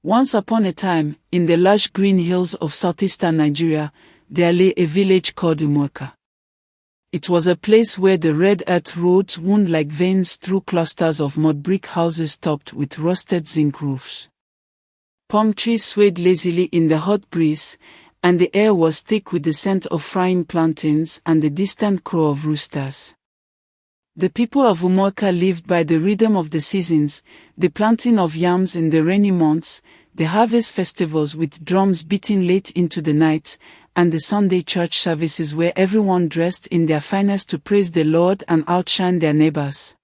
Once upon a time, in the lush green hills of southeastern Nigeria, there lay a village called Umuaka. It was a place where the red earth roads wound like veins through clusters of mud brick houses topped with rusted zinc roofs. Palm trees swayed lazily in the hot breeze, and the air was thick with the scent of frying plantains and the distant crow of roosters. The people of Umuaka lived by the rhythm of the seasons, the planting of yams in the rainy months, the harvest festivals with drums beating late into the night, and the Sunday church services where everyone dressed in their finest to praise the Lord and outshine their neighbors.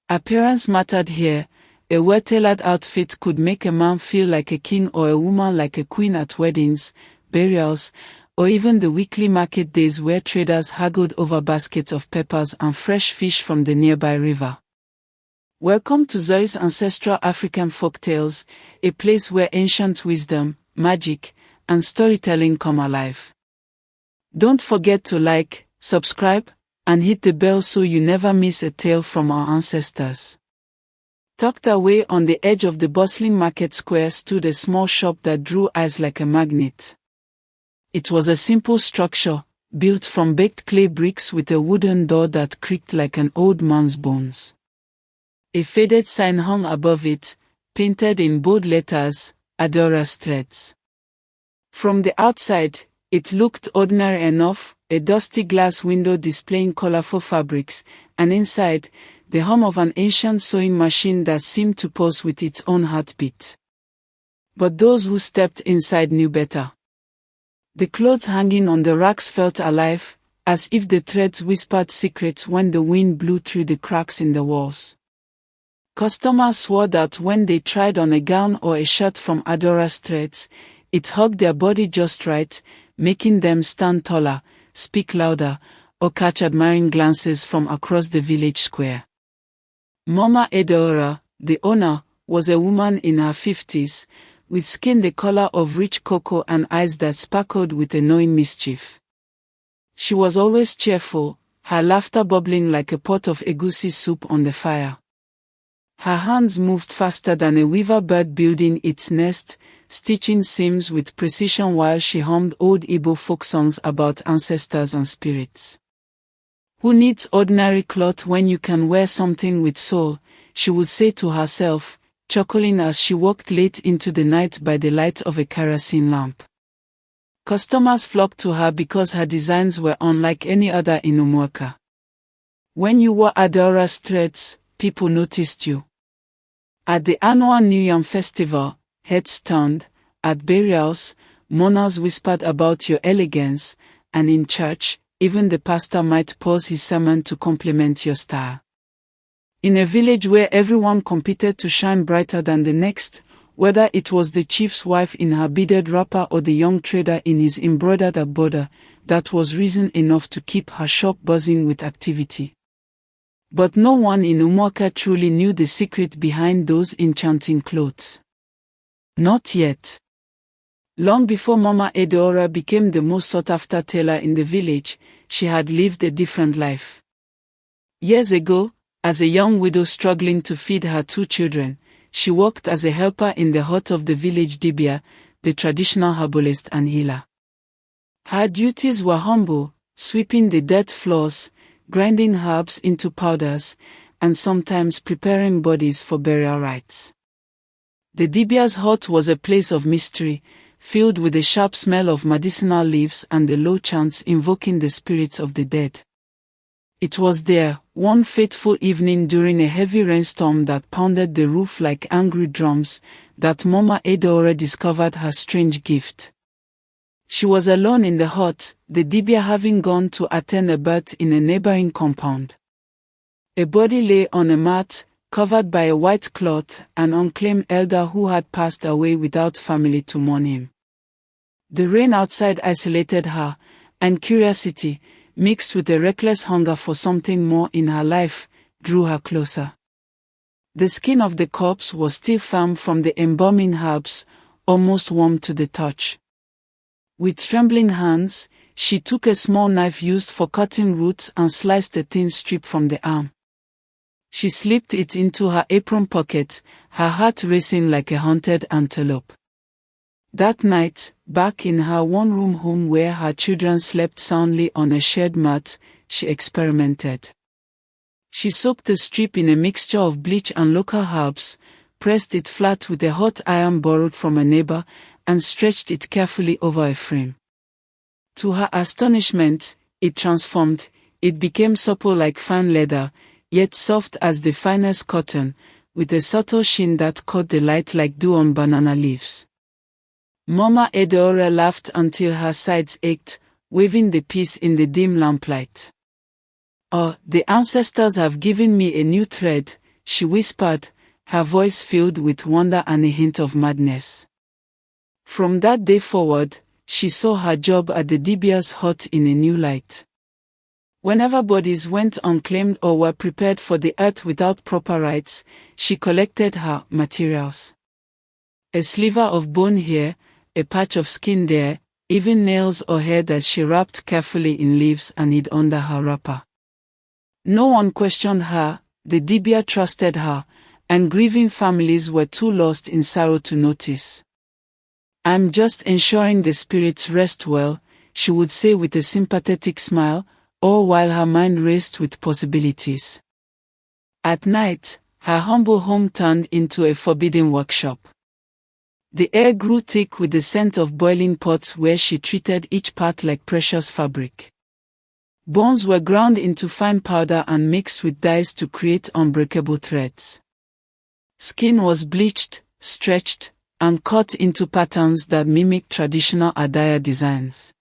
Appearance mattered here. A well-tailored outfit could make a man feel like a king or a woman like a queen at weddings, burials, or even the weekly market days where traders haggled over baskets of peppers and fresh fish from the nearby river. Welcome to Zoe's Ancestral African Folktales, a place where ancient wisdom, magic, and storytelling come alive. Don't forget to like, subscribe, and hit the bell so you never miss a tale from our ancestors. Tucked away on the edge of the bustling market square stood a small shop that drew eyes like a magnet. It was a simple structure, built from baked clay bricks with a wooden door that creaked like an old man's bones. A faded sign hung above it, painted in bold letters, Adaora threads. From the outside, it looked ordinary enough, a dusty glass window displaying colorful fabrics, and inside, the hum of an ancient sewing machine that seemed to pulse with its own heartbeat. But those who stepped inside knew better. The clothes hanging on the racks felt alive, as if the threads whispered secrets when the wind blew through the cracks in the walls. Customers swore that when they tried on a gown or a shirt from Adaora's threads, it hugged their body just right, making them stand taller, speak louder, or catch admiring glances from across the village square. Mama Adaora, the owner, was a woman in her 50s, with skin the color of rich cocoa and eyes that sparkled with a knowing mischief. She was always cheerful, her laughter bubbling like a pot of egusi soup on the fire. Her hands moved faster than a weaver bird building its nest, stitching seams with precision while she hummed old Igbo folk songs about ancestors and spirits. Who needs ordinary cloth when you can wear something with soul, she would say to herself, chuckling as she walked late into the night by the light of a kerosene lamp. Customers flocked to her because her designs were unlike any other in Umuaka. When you wore Adaora's threads, people noticed you. At the annual New Yam Festival, heads turned, at burials, mourners whispered about your elegance, and in church, even the pastor might pause his sermon to compliment your style. In a village where everyone competed to shine brighter than the next, whether it was the chief's wife in her beaded wrapper or the young trader in his embroidered agbada, that was reason enough to keep her shop buzzing with activity. But no one in Umuaka truly knew the secret behind those enchanting clothes. Not yet. Long before Mama Adaora became the most sought-after tailor in the village, she had lived a different life. Years ago, as a young widow struggling to feed her 2 children, she worked as a helper in the hut of the village dibia, the traditional herbalist and healer. Her duties were humble, sweeping the dirt floors, grinding herbs into powders, and sometimes preparing bodies for burial rites. The dibia's hut was a place of mystery, filled with the sharp smell of medicinal leaves and the low chants invoking the spirits of the dead. It was there, one fateful evening during a heavy rainstorm that pounded the roof like angry drums, that Mama Adaora discovered her strange gift. She was alone in the hut, the dibia having gone to attend a birth in a neighboring compound. A body lay on a mat, covered by a white cloth, an unclaimed elder who had passed away without family to mourn him. The rain outside isolated her, and curiosity, mixed with a reckless hunger for something more in her life, drew her closer. The skin of the corpse was still firm from the embalming herbs, almost warm to the touch. With trembling hands, she took a small knife used for cutting roots and sliced a thin strip from the arm. She slipped it into her apron pocket, her heart racing like a hunted antelope. That night, back in her one-room home where her children slept soundly on a shared mat, she experimented. She soaked the strip in a mixture of bleach and local herbs, pressed it flat with a hot iron borrowed from a neighbor, and stretched it carefully over a frame. To her astonishment, it transformed. It became supple like fine leather, yet soft as the finest cotton, with a subtle sheen that caught the light like dew on banana leaves. Mama Adaora laughed until her sides ached, waving the piece in the dim lamplight. "Oh, the ancestors have given me a new thread," she whispered, her voice filled with wonder and a hint of madness. From that day forward, she saw her job at the Dibia's hut in a new light. Whenever bodies went unclaimed or were prepared for the earth without proper rites, she collected her materials. A sliver of bone here, a patch of skin there, even nails or hair that she wrapped carefully in leaves and hid under her wrapper. No one questioned her, the Dibia trusted her, and grieving families were too lost in sorrow to notice. "I'm just ensuring the spirits rest well," she would say with a sympathetic smile, all while her mind raced with possibilities. At night, her humble home turned into a forbidden workshop. The air grew thick with the scent of boiling pots where she treated each part like precious fabric. Bones were ground into fine powder and mixed with dyes to create unbreakable threads. Skin was bleached, stretched, and cut into patterns that mimicked traditional Adaora designs.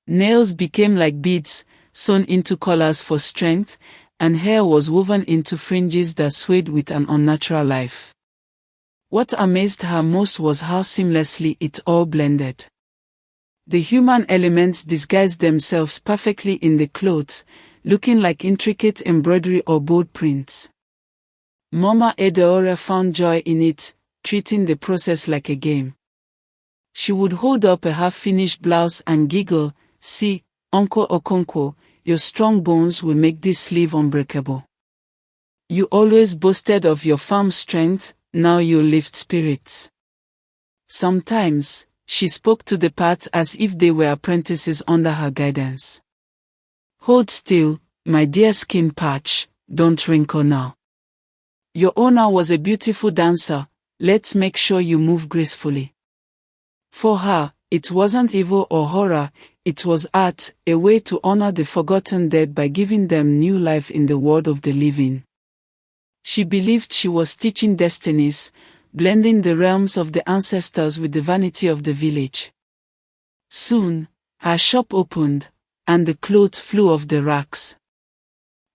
Nails became like beads, sewn into collars for strength, and hair was woven into fringes that swayed with an unnatural life. What amazed her most was how seamlessly it all blended. The human elements disguised themselves perfectly in the clothes, looking like intricate embroidery or bold prints. Mama Adaora found joy in it, treating the process like a game. She would hold up a half-finished blouse and giggle, "See, Uncle Okonkwo, your strong bones will make this sleeve unbreakable. You always boasted of your firm strength, now you lift spirits." Sometimes, she spoke to the parts as if they were apprentices under her guidance. "Hold still, my dear skin patch, don't wrinkle now. Your owner was a beautiful dancer, let's make sure you move gracefully." For her, it wasn't evil or horror, it was art, a way to honor the forgotten dead by giving them new life in the world of the living. She believed she was teaching destinies, blending the realms of the ancestors with the vanity of the village. Soon, her shop opened, and the clothes flew off the racks.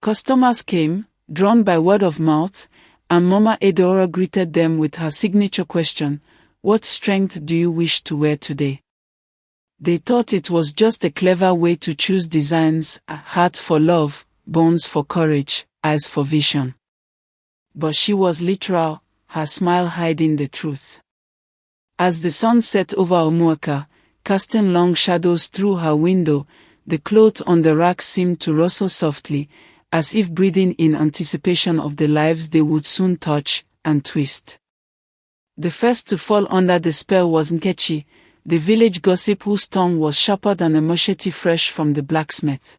Customers came, drawn by word of mouth, and Mama Adaora greeted them with her signature question, "What strength do you wish to wear today?" They thought it was just a clever way to choose designs, a heart for love, bones for courage, eyes for vision. But she was literal, her smile hiding the truth. As the sun set over Umuaka, casting long shadows through her window, the cloth on the rack seemed to rustle softly, as if breathing in anticipation of the lives they would soon touch and twist. The first to fall under the spell was Nkechi, the village gossip whose tongue was sharper than a machete fresh from the blacksmith.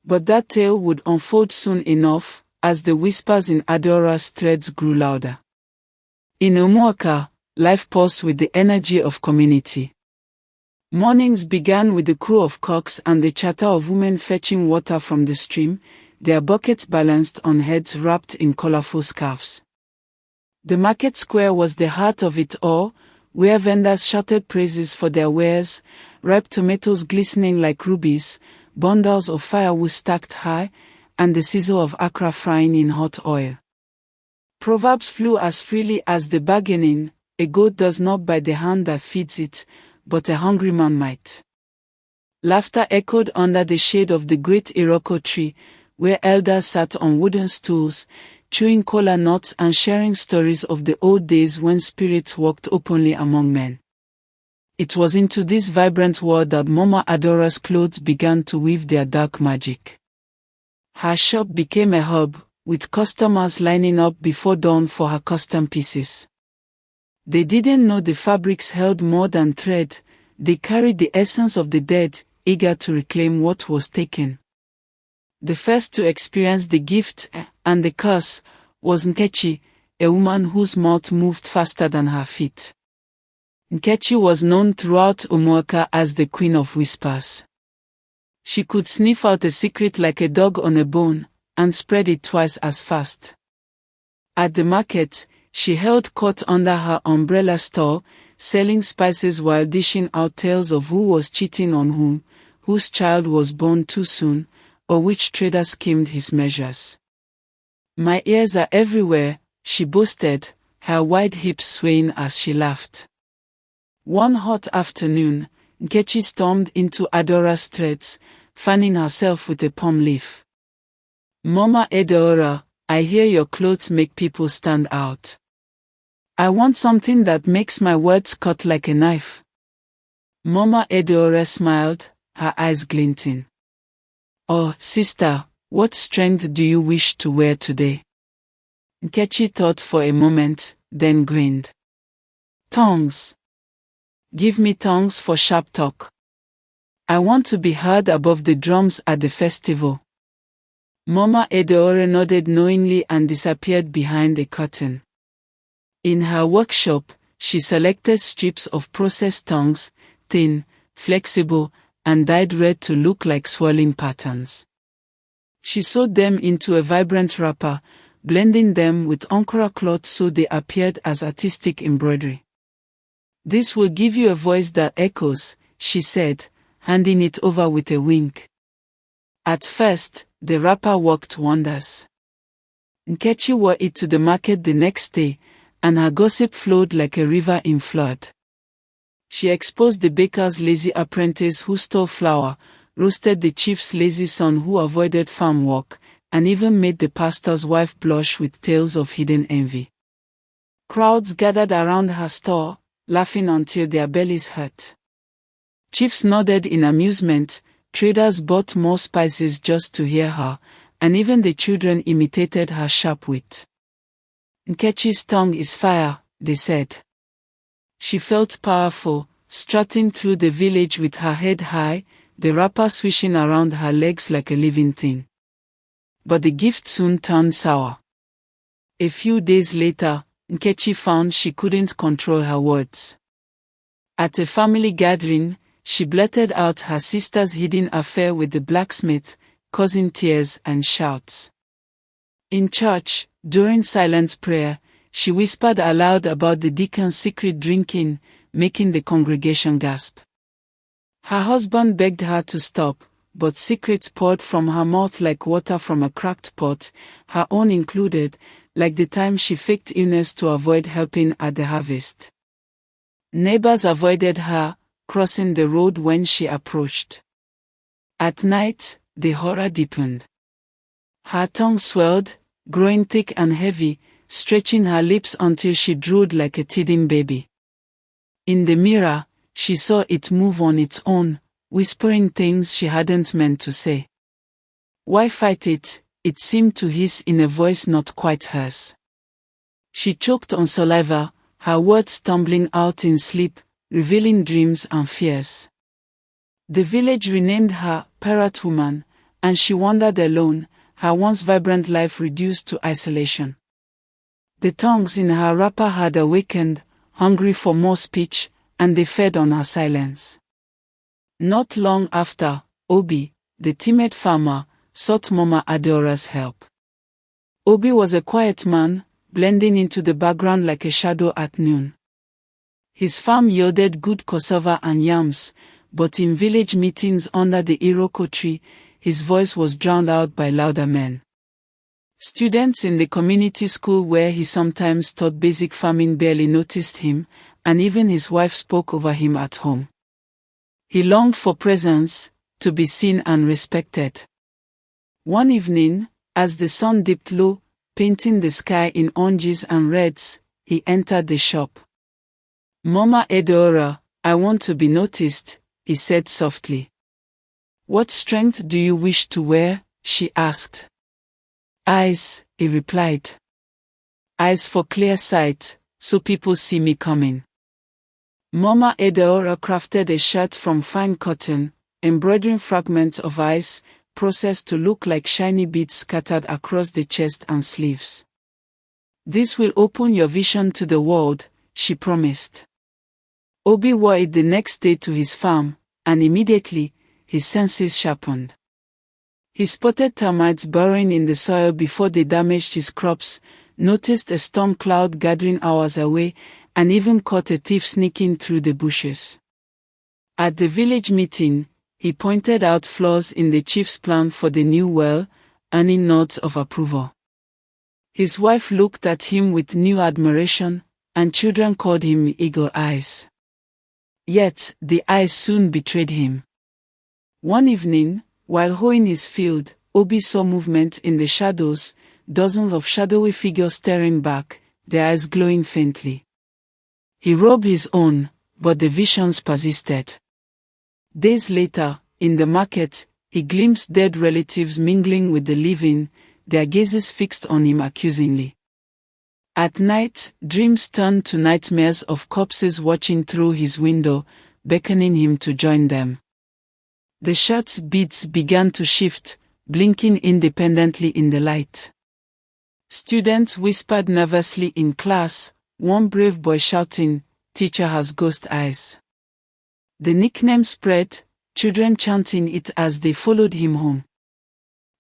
But that tale would unfold soon enough, as the whispers in Adaora's threads grew louder. In Umuaka, life pulsed with the energy of community. Mornings began with the crow of cocks and the chatter of women fetching water from the stream, their buckets balanced on heads wrapped in colorful scarves. The market square was the heart of it all, where vendors shouted praises for their wares, ripe tomatoes glistening like rubies, bundles of firewood stacked high, and the sizzle of akra frying in hot oil. Proverbs flew as freely as the bargaining, "A goat does not bite the hand that feeds it, but a hungry man might." Laughter echoed under the shade of the great Iroko tree, where elders sat on wooden stools, chewing kola nuts and sharing stories of the old days when spirits walked openly among men. It was into this vibrant world that Mama Adaora's clothes began to weave their dark magic. Her shop became a hub, with customers lining up before dawn for her custom pieces. They didn't know the fabrics held more than thread, they carried the essence of the dead, eager to reclaim what was taken. The first to experience the gift and the curse was Nkechi, a woman whose mouth moved faster than her feet. Nkechi was known throughout Umuaka as the Queen of Whispers. She could sniff out a secret like a dog on a bone, and spread it twice as fast. At the market, she held court under her umbrella store, selling spices while dishing out tales of who was cheating on whom, whose child was born too soon, or which trader schemed his measures. "My ears are everywhere," she boasted, her wide hips swaying as she laughed. One hot afternoon, Nkechi stormed into Adaora's threads, fanning herself with a palm leaf. "Mama Adaora, I hear your clothes make people stand out. I want something that makes my words cut like a knife." Mama Adaora smiled, her eyes glinting. "Oh, sister, what strength do you wish to wear today?" Nkechi thought for a moment, then grinned. "Tongues. Give me tongues for sharp talk. I want to be heard above the drums at the festival." Mama Adaora nodded knowingly and disappeared behind a curtain. In her workshop, she selected strips of processed tongues, thin, flexible, and dyed red to look like swirling patterns. She sewed them into a vibrant wrapper, blending them with Ankara cloth so they appeared as artistic embroidery. "This will give you a voice that echoes," she said, handing it over with a wink. At first, the wrapper worked wonders. Nkechi wore it to the market the next day, and her gossip flowed like a river in flood. She exposed the baker's lazy apprentice who stole flour, roasted the chief's lazy son who avoided farm work, and even made the pastor's wife blush with tales of hidden envy. Crowds gathered around her store, laughing until their bellies hurt. Chiefs nodded in amusement, traders bought more spices just to hear her, and even the children imitated her sharp wit. "Nkechi's tongue is fire," they said. She felt powerful, strutting through the village with her head high, the wrapper swishing around her legs like a living thing. But the gift soon turned sour. A few days later, Nkechi found she couldn't control her words. At a family gathering, she blurted out her sister's hidden affair with the blacksmith, causing tears and shouts. In church, during silent prayer, she whispered aloud about the deacon's secret drinking, making the congregation gasp. Her husband begged her to stop, but secrets poured from her mouth like water from a cracked pot, her own included, like the time she faked illness to avoid helping at the harvest. Neighbors avoided her, crossing the road when she approached. At night, the horror deepened. Her tongue swelled, growing thick and heavy, stretching her lips until she drooled like a teething baby. In the mirror, she saw it move on its own, whispering things she hadn't meant to say. "Why fight it?" it seemed to hiss in a voice not quite hers. She choked on saliva, her words stumbling out in sleep, revealing dreams and fears. The village renamed her Parrot Woman, and she wandered alone, her once vibrant life reduced to isolation. The tongues in her wrapper had awakened, hungry for more speech, and they fed on her silence. Not long after, Obi, the timid farmer, sought Mama Adaora's help. Obi was a quiet man, blending into the background like a shadow at noon. His farm yielded good cassava and yams, but in village meetings under the Iroko tree, his voice was drowned out by louder men. Students in the community school where he sometimes taught basic farming barely noticed him, and even his wife spoke over him at home. He longed for presence, to be seen and respected. One evening, as the sun dipped low, painting the sky in oranges and reds, he entered the shop. "Mama Adaora, I want to be noticed," he said softly. "What strength do you wish to wear?" she asked. "Eyes," he replied. Eyes for clear sight, so people see me coming. Mama Adaora crafted a shirt from fine cotton, embroidering fragments of ice, processed to look like shiny beads scattered across the chest and sleeves. This will open your vision to the world, she promised. Obi wore it the next day to his farm, and immediately, his senses sharpened. He spotted termites burrowing in the soil before they damaged his crops, noticed a storm cloud gathering hours away, and even caught a thief sneaking through the bushes. At the village meeting, he pointed out flaws in the chief's plan for the new well, earning nods of approval. His wife looked at him with new admiration, and children called him Eagle Eyes. Yet, the eyes soon betrayed him. One evening, while hoeing his field, Obi saw movement in the shadows, dozens of shadowy figures staring back, their eyes glowing faintly. He rubbed his own, but the visions persisted. Days later, in the market, he glimpsed dead relatives mingling with the living, their gazes fixed on him accusingly. At night, dreams turned to nightmares of corpses watching through his window, beckoning him to join them. The shirt's beads began to shift, blinking independently in the light. Students whispered nervously in class, one brave boy shouting, "Teacher has ghost eyes." The nickname spread, children chanting it as they followed him home.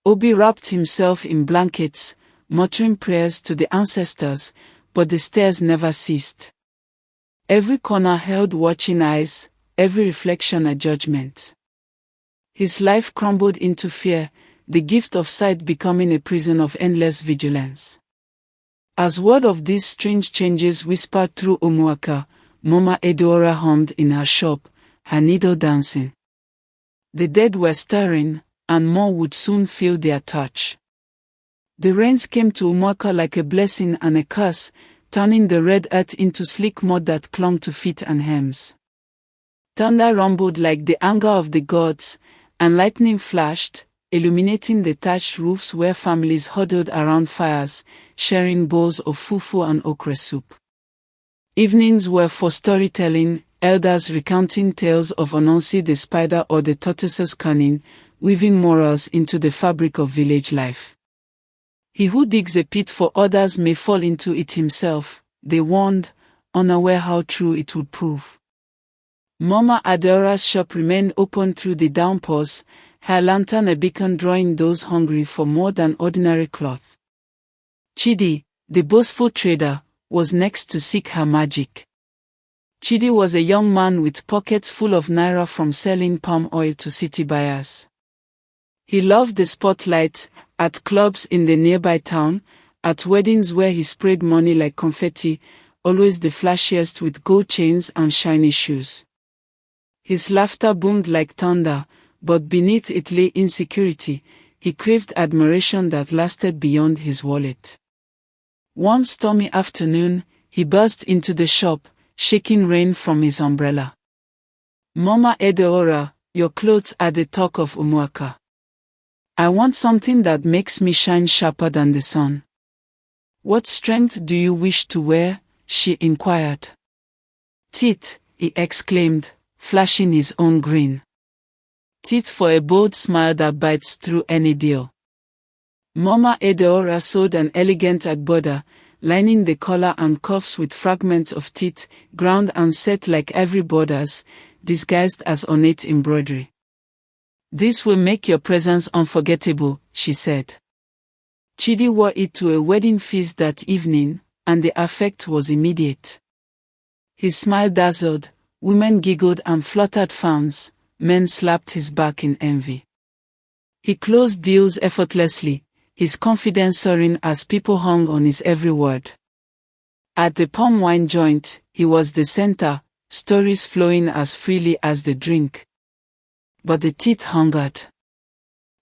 Obi wrapped himself in blankets, muttering prayers to the ancestors, but the stares never ceased. Every corner held watching eyes, every reflection a judgment. His life crumbled into fear, the gift of sight becoming a prison of endless vigilance. As word of these strange changes whispered through Umuaka, Mama Adaora hummed in her shop, her needle dancing. The dead were stirring, and more would soon feel their touch. The rains came to Umuaka like a blessing and a curse, turning the red earth into sleek mud that clung to feet and hems. Thunder rumbled like the anger of the gods, and lightning flashed, illuminating the thatched roofs where families huddled around fires, sharing bowls of fufu and okra soup. Evenings were for storytelling, elders recounting tales of Anansi the spider or the tortoise's cunning, weaving morals into the fabric of village life. He who digs a pit for others may fall into it himself, they warned, unaware how true it would prove. Mama Adaora's shop remained open through the downpours, her lantern a beacon drawing those hungry for more than ordinary cloth. Chidi, the boastful trader, was next to seek her magic. Chidi was a young man with pockets full of naira from selling palm oil to city buyers. He loved the spotlight, at clubs in the nearby town, at weddings where he sprayed money like confetti, always the flashiest with gold chains and shiny shoes. His laughter boomed like thunder, but beneath it lay insecurity. He craved admiration that lasted beyond his wallet. One stormy afternoon, he burst into the shop, shaking rain from his umbrella. "Mama Adaora, your clothes are the talk of Umuaka. I want something that makes me shine sharper than the sun." "What strength do you wish to wear?" she inquired. "Teeth," he exclaimed, flashing his own grin. "Teeth for a bold smile that bites through any deal." Mama Adaora sewed an elegant agbada, lining the collar and cuffs with fragments of teeth, ground and set like ivory borders, disguised as ornate embroidery. "This will make your presence unforgettable," she said. Chidi wore it to a wedding feast that evening, and the effect was immediate. His smile dazzled, women giggled and fluttered fans, men slapped his back in envy. He closed deals effortlessly, his confidence soaring as people hung on his every word. At the palm wine joint, he was the center, stories flowing as freely as the drink. But the teeth hungered.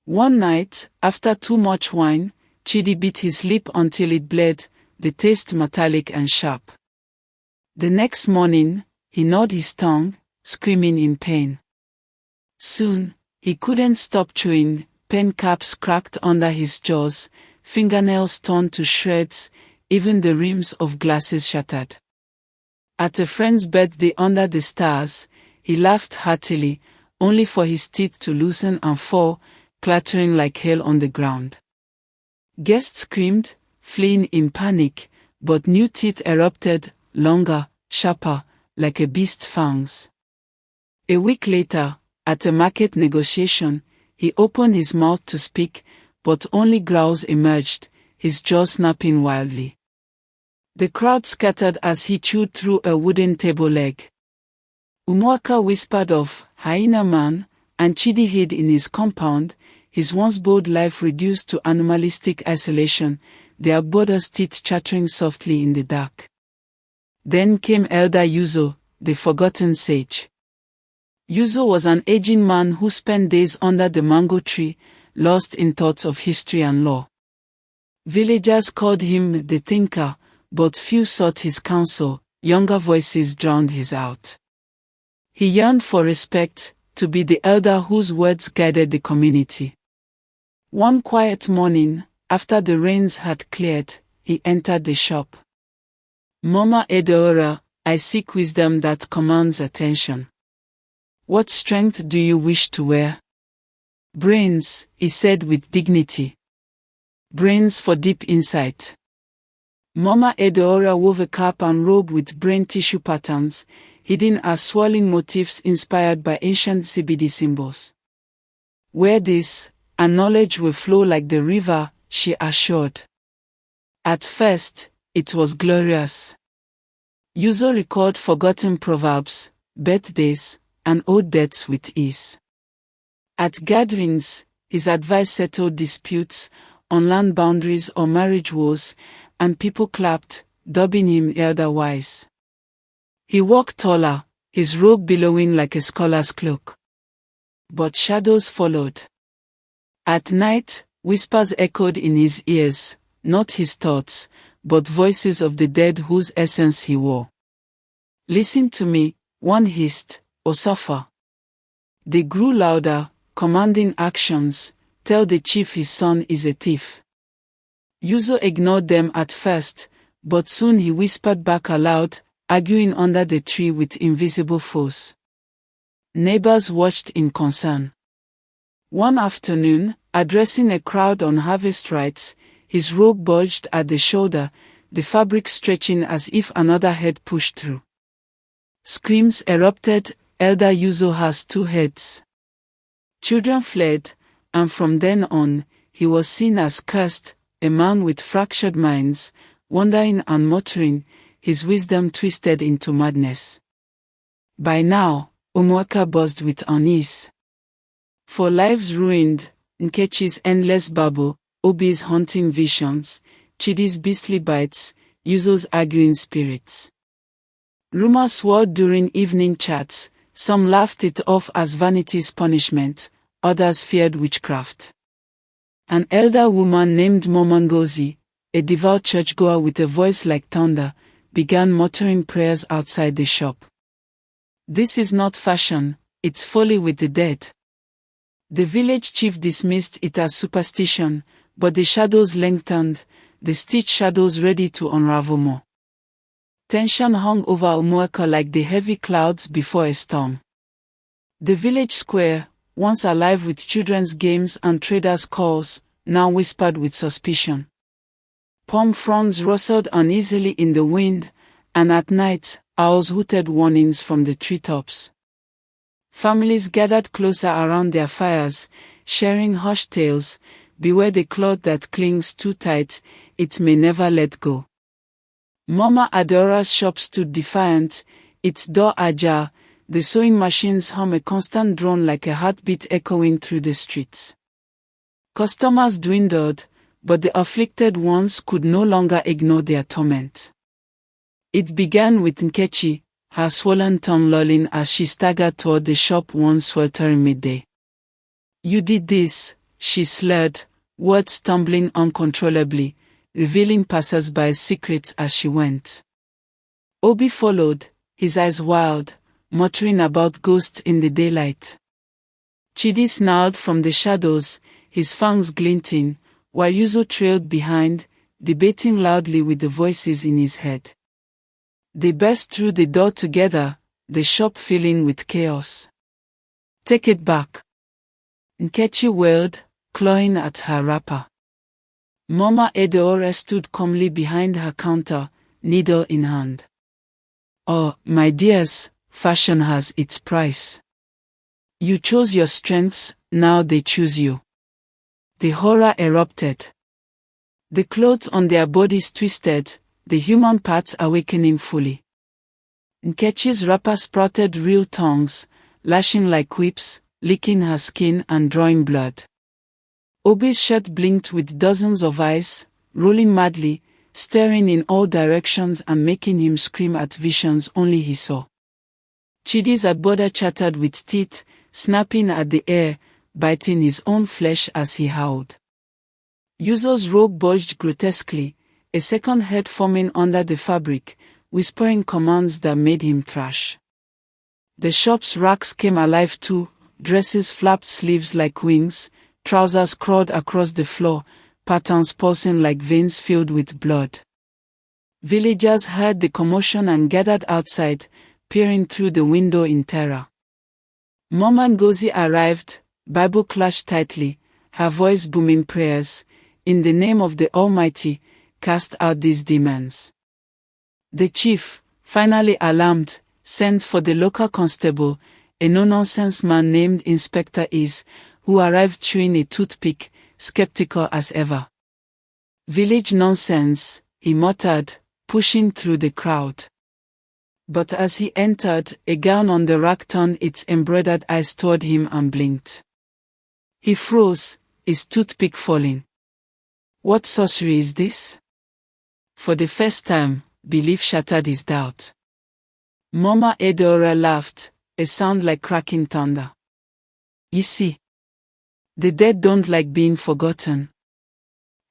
One night, after too much wine, Chidi bit his lip until it bled, the taste metallic and sharp. The next morning, he gnawed his tongue, screaming in pain. Soon, he couldn't stop chewing, pen caps cracked under his jaws, fingernails torn to shreds, even the rims of glasses shattered. At a friend's birthday under the stars, he laughed heartily, only for his teeth to loosen and fall, clattering like hail on the ground. Guests screamed, fleeing in panic, but new teeth erupted, longer, sharper, like a beast's fangs. A week later, at a market negotiation, he opened his mouth to speak, but only growls emerged, his jaws snapping wildly. The crowd scattered as he chewed through a wooden table leg. Umuaka whispered of hyena man, and Chidi hid in his compound, his once bold life reduced to animalistic isolation, their borders teeth chattering softly in the dark. Then came Elder Yuzo, the forgotten sage. Yuzo was an aging man who spent days under the mango tree, lost in thoughts of history and law. Villagers called him the thinker, but few sought his counsel, younger voices drowned his out. He yearned for respect, to be the elder whose words guided the community. One quiet morning, after the rains had cleared, he entered the shop. "Mama Adaora, I seek wisdom that commands attention. What strength do you wish to wear?" "Brains," he said with dignity. "Brains for deep insight." Mama Adaora wove a cap and robe with brain tissue patterns, hidden as swirling motifs inspired by ancient CBD symbols. "Wear this, and knowledge will flow like the river," she assured. At first, it was glorious. Yuzo recalled forgotten proverbs, birthdays, and old debts with ease. At gatherings, his advice settled disputes on land boundaries or marriage woes, and people clapped, dubbing him elder wise. He walked taller, his robe billowing like a scholar's cloak. But shadows followed. At night, whispers echoed in his ears, not his thoughts, but voices of the dead whose essence he wore. "Listen to me," one hissed, "or suffer." They grew louder, commanding actions. "Tell the chief his son is a thief." Yuzo ignored them at first, but soon he whispered back aloud, arguing under the tree with invisible foes. Neighbors watched in concern. One afternoon, addressing a crowd on harvest rites, his robe bulged at the shoulder, the fabric stretching as if another head pushed through. Screams erupted, "Elder Yuzo has two heads." Children fled, and from then on, he was seen as cursed, a man with fractured minds, wandering and muttering, his wisdom twisted into madness. By now, Umuaka buzzed with unease. For lives ruined, Nkechi's endless babble, Obi's haunting visions, Chidi's beastly bites, Yuzo's arguing spirits. Rumors swirled during evening chats, some laughed it off as vanity's punishment, others feared witchcraft. An elder woman named Momongozi, a devout churchgoer with a voice like thunder, began muttering prayers outside the shop. "This is not fashion, it's folly with the dead." The village chief dismissed it as superstition, but the shadows lengthened, the stitched shadows ready to unravel more. Tension hung over Umuaka like the heavy clouds before a storm. The village square, once alive with children's games and traders' calls, now whispered with suspicion. Palm fronds rustled uneasily in the wind, and at night, owls hooted warnings from the treetops. Families gathered closer around their fires, sharing hushed tales, "Beware the cloth that clings too tight, it may never let go." Mama Adaora's shop stood defiant, its door ajar, the sewing machines hum a constant drone like a heartbeat echoing through the streets. Customers dwindled, but the afflicted ones could no longer ignore their torment. It began with Nkechi, her swollen tongue lolling as she staggered toward the shop one sweltering midday. "You did this," she slurred, words stumbling uncontrollably, revealing passers-by's secrets as she went. Obi followed, his eyes wild, muttering about ghosts in the daylight. Chidi snarled from the shadows, his fangs glinting, while Yuzo trailed behind, debating loudly with the voices in his head. They burst through the door together, the shop filling with chaos. "Take it back," Nkechi wailed, clawing at her wrapper. Mama Adaora stood calmly behind her counter, needle in hand. "Oh, my dears, fashion has its price. You chose your strengths, now they choose you." The horror erupted. The clothes on their bodies twisted, the human parts awakening fully. Nkechi's wrapper sprouted real tongues, lashing like whips, licking her skin and drawing blood. Obi's shirt blinked with dozens of eyes, rolling madly, staring in all directions and making him scream at visions only he saw. Chidi's Agboda chattered with teeth, snapping at the air, biting his own flesh as he howled. Yuzo's robe bulged grotesquely, a second head forming under the fabric, whispering commands that made him thrash. The shop's racks came alive too, dresses flapped sleeves like wings, trousers crawled across the floor, patterns pulsing like veins filled with blood. Villagers heard the commotion and gathered outside, peering through the window in terror. Mama Ngozi arrived, Bible clutched tightly, her voice booming prayers, "In the name of the Almighty, cast out these demons." The chief, finally alarmed, sent for the local constable, a no-nonsense man named Inspector Is, who arrived chewing a toothpick, skeptical as ever. "Village nonsense," he muttered, pushing through the crowd. But as he entered, a gown on the rack turned its embroidered eyes toward him and blinked. He froze, his toothpick falling. What sorcery is this? For the first time, belief shattered his doubt. Mama Adaora laughed, a sound like cracking thunder. "You see, the dead don't like being forgotten.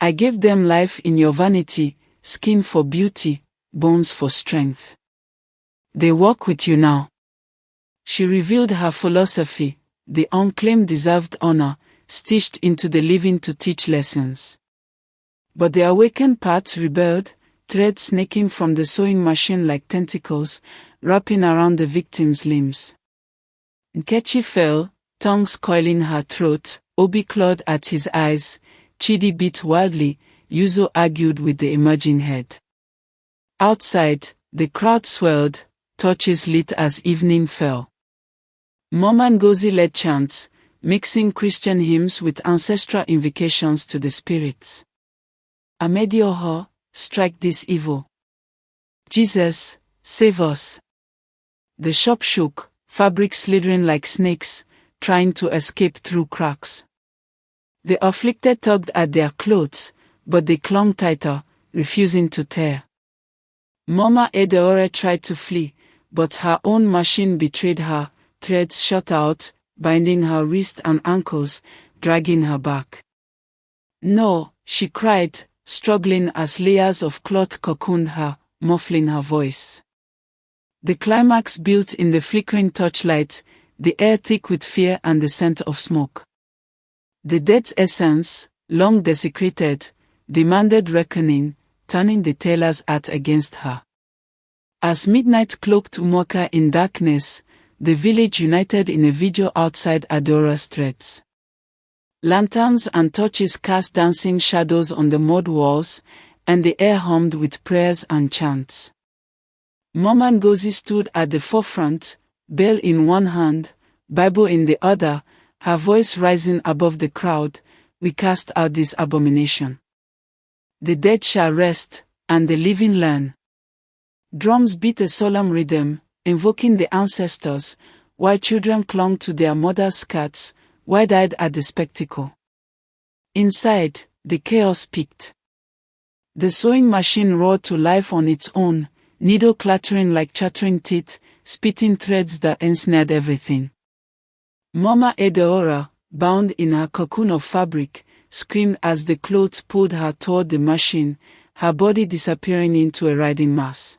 I gave them life in your vanity, skin for beauty, bones for strength. They walk with you now." She revealed her philosophy: the unclaimed deserved honor, stitched into the living to teach lessons. But the awakened parts rebelled, threads snaking from the sewing machine like tentacles, wrapping around the victim's limbs. Nkechi fell, tongues coiling her throat, Obi clawed at his eyes, Chidi beat wildly, Yuzo argued with the emerging head. Outside, the crowd swelled, torches lit as evening fell. Mama Ngozi led chants, mixing Christian hymns with ancestral invocations to the spirits. "Amedioho, strike this evil. Jesus, save us." The shop shook, fabric slithering like snakes, trying to escape through cracks. The afflicted tugged at their clothes, but they clung tighter, refusing to tear. Mama Adaora tried to flee, but her own machine betrayed her, threads shot out, binding her wrists and ankles, dragging her back. "No," she cried, struggling as layers of cloth cocooned her, muffling her voice. The climax built in the flickering torchlight, the air thick with fear and the scent of smoke. The dead's essence, long desecrated, demanded reckoning, turning the Tailor's art against her. As midnight cloaked Umuaka in darkness, the village united in a vigil outside Adaora's threats. Lanterns and torches cast dancing shadows on the mud walls, and the air hummed with prayers and chants. Mama Ngozi stood at the forefront, bell in one hand, Bible in the other, her voice rising above the crowd: "We cast out this abomination. The dead shall rest, and the living learn." Drums beat a solemn rhythm, invoking the ancestors, while children clung to their mothers' skirts, wide-eyed at the spectacle. Inside, the chaos peaked. The sewing machine roared to life on its own, needle clattering like chattering teeth, spitting threads that ensnared everything. Mama Adaora, bound in her cocoon of fabric, screamed as the clothes pulled her toward the machine, her body disappearing into a riding mass.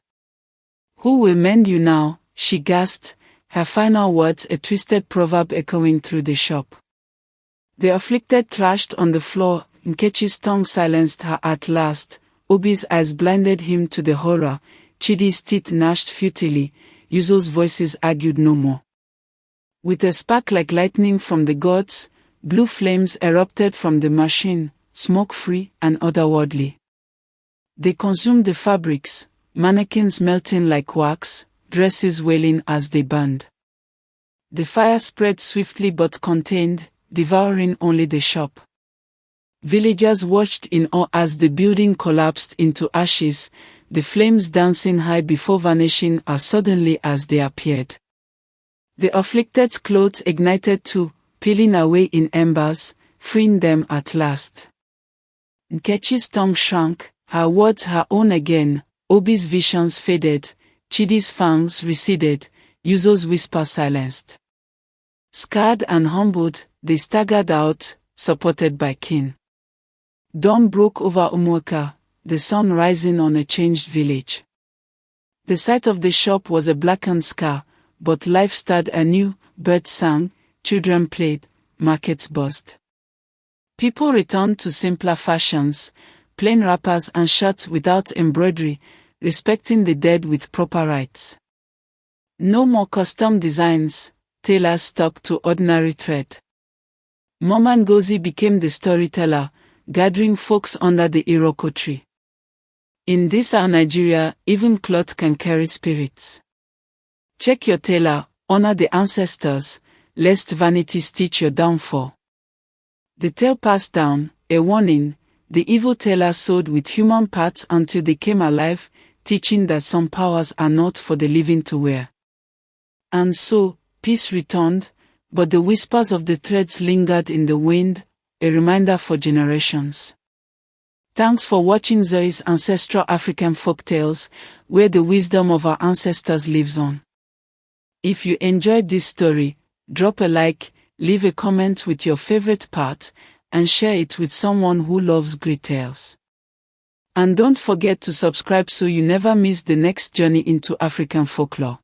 "Who will mend you now?" she gasped, her final words a twisted proverb echoing through the shop. The afflicted thrashed on the floor, Nkechi's tongue silenced her at last, Obi's eyes blinded him to the horror, Chidi's teeth gnashed futilely, Yuzo's voices argued no more. With a spark like lightning from the gods, blue flames erupted from the machine, smoke-free and otherworldly. They consumed the fabrics, mannequins melting like wax, dresses wailing as they burned. The fire spread swiftly but contained, devouring only the shop. Villagers watched in awe as the building collapsed into ashes, the flames dancing high before vanishing as suddenly as they appeared. The afflicted clothes ignited too, peeling away in embers, freeing them at last. Nkechi's tongue shrank, her words her own again, Obi's visions faded, Chidi's fangs receded, Yuzo's whisper silenced. Scarred and humbled, they staggered out, supported by kin. Dawn broke over Umuaka, the sun rising on a changed village. The site of the shop was a blackened scar, but life stirred anew, birds sang, children played, markets buzzed. People returned to simpler fashions, plain wrappers and shirts without embroidery, respecting the dead with proper rites. No more custom designs, tailors stuck to ordinary thread. Mama Ngozi became the storyteller, gathering folks under the Iroko tree. In this our Nigeria, even cloth can carry spirits. Check your tailor, honor the ancestors, lest vanity stitch your downfall. The tale passed down, a warning, the evil tailor sewed with human parts until they came alive, teaching that some powers are not for the living to wear. And so, peace returned, but the whispers of the threads lingered in the wind, a reminder for generations. Thanks for watching Zoe's Ancestral African Folktales, where the wisdom of our ancestors lives on. If you enjoyed this story, drop a like, leave a comment with your favorite part, and share it with someone who loves great tales. And don't forget to subscribe so you never miss the next journey into African folklore.